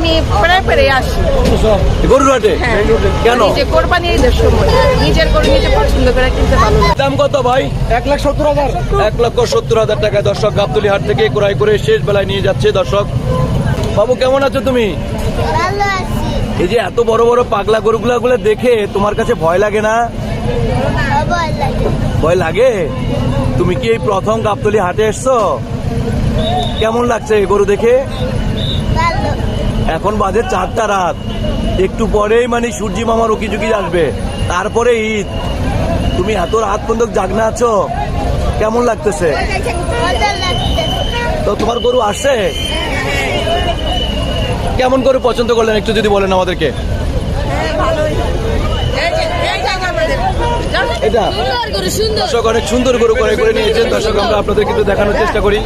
আমি প্রায় আসি গরুর হাটে। কেন? যে কোরবানি ঈদের সময় নিজের গরু নিজে পছন্দ করে কিনতে ভালো লাগে। দাম কত ভাই? 1,70,000। 1,70,000 টাকায় দর্শক গাবতলী হাট থেকে ক্রয় করে শেষ বেলায় নিয়ে যাচ্ছে দর্শক। বাবু কেমন আছো তুমি? ভালো আছি। এই যে এত বড় বড় পাগলা গরুগুলা দেখে তোমার কাছে ভয় লাগে না? ভয় লাগে। ভয় লাগে? তুমি কি এই প্রথম গাবতলী হাটে এসছো? কেমন লাগছে এই গরু দেখে? ভালো। এখন বাজে 4টা রাত, একটু পরেই মানে সূর্যি মামার উকিঝুঁকি আসবে, তারপরে ঈদ। তুমি এত রাত পর্যন্ত জাগনা আছো, কেমন লাগতেছে? মজা লাগছে। তো তোমার গরু আসছে? কেমন গরু পছন্দ করলেন একটু যদি বলেন আমাদেরকে। এটা দর্শক অনেক সুন্দর গরু ক্রয় করে নিয়েছেন দর্শক, আমরা আপনাদের কিন্তু দেখানোর চেষ্টা করি।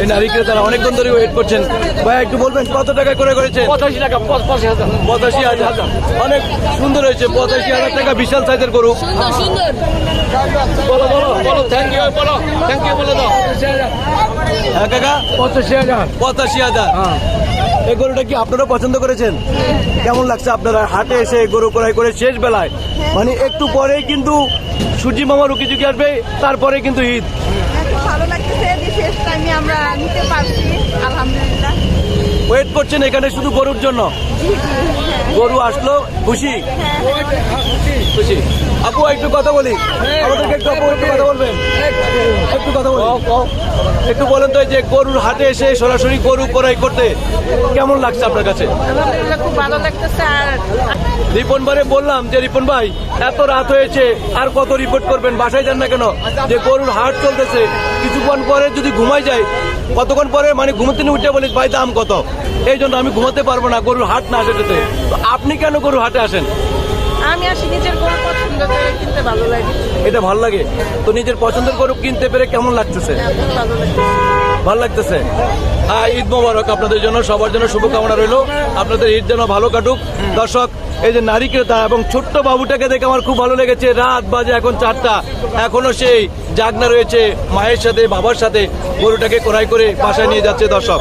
এই নারী ক্রেতারা অনেকক্ষণ ধরে ওয়েট করছেন। ভাই একটু বলবেন কত টাকা করে করেছেন? 85 টাকা, 85,000। 85,000। অনেক সুন্দর হয়েছে, 85,000 টাকা বিশাল সাইজের গরু। বলো বলো বলো, থ্যাংক ইউ বলো, থ্যাংক ইউ বলে দাও। হ্যাঁ কাকা, 85,000। 85,000। এই গরুটা কি আপনারা পছন্দ করেছেন? কেমন লাগছে আপনারা হাটে এসে গরু ক্রয় করে শেষ বেলায়? মানে একটু পরেই কিন্তু সূর্যি মামা রুকি আসবে, তারপরে কিন্তু ঈদ। ভালো লাগতেছে যে শেষ টাইমে আমরা নিতে পারছি, আলহামদুলিল্লাহ। ওয়েট করছেন এখানে শুধু গরুর জন্য? গরু আসলো, খুশি? খুশি। আপু একটু কথা বলি, আমাদেরকে একটু আপু একটু কথা বলবেন? একটু কথা বলি, একটু বলেন তো, এই যে গরুর হাটে এসে সরাসরি গরু ক্রয় করতে কেমন লাগছে আপনার কাছে? আলহামদুলিল্লাহ, খুব ভালো লাগতেছে। আর রিপন ভাই বললাম যে রিপন ভাই এত রাত হয়েছে, আর কত রিপোর্ট করবেন, বাসায় যান না কেন? যে গরুর হাট চলতেছে, কিছুক্ষণ পরে যদি ঘুমাই যায়, কতক্ষণ পরে মানে ঘুমোতে উঠে বলি ভাই দাম কত, এই জন্য আমি ঘুমাতে পারবো না গরুর হাট না আসে। তো আপনি কেন গরুর হাটে আসেন? আমি আসি নিজের গরু পছন্দ করে কিনতে ভালো লাগে। এটা ভালো লাগে তো? নিজের পছন্দের গরু কিনতে পেরে কেমন লাগতেছে? ভালো লাগে। ভালো লাগতেছে। হ্যাঁ, ঈদ মোবারক আপনাদের জন্য, সবার জন্য শুভকামনা রইল, আপনাদের ঈদ যেন ভালো কাটুক। দর্শক এই যে নারী ক্রেতা এবং ছোট্ট বাবুটাকে দেখে আমার খুব ভালো লেগেছে। রাত বাজে এখন 4টা, এখনো সেই জাগনা রয়েছে, মায়ের সাথে বাবার সাথে গরুটাকে ক্রয় করে বাসায় নিয়ে যাচ্ছে দর্শক।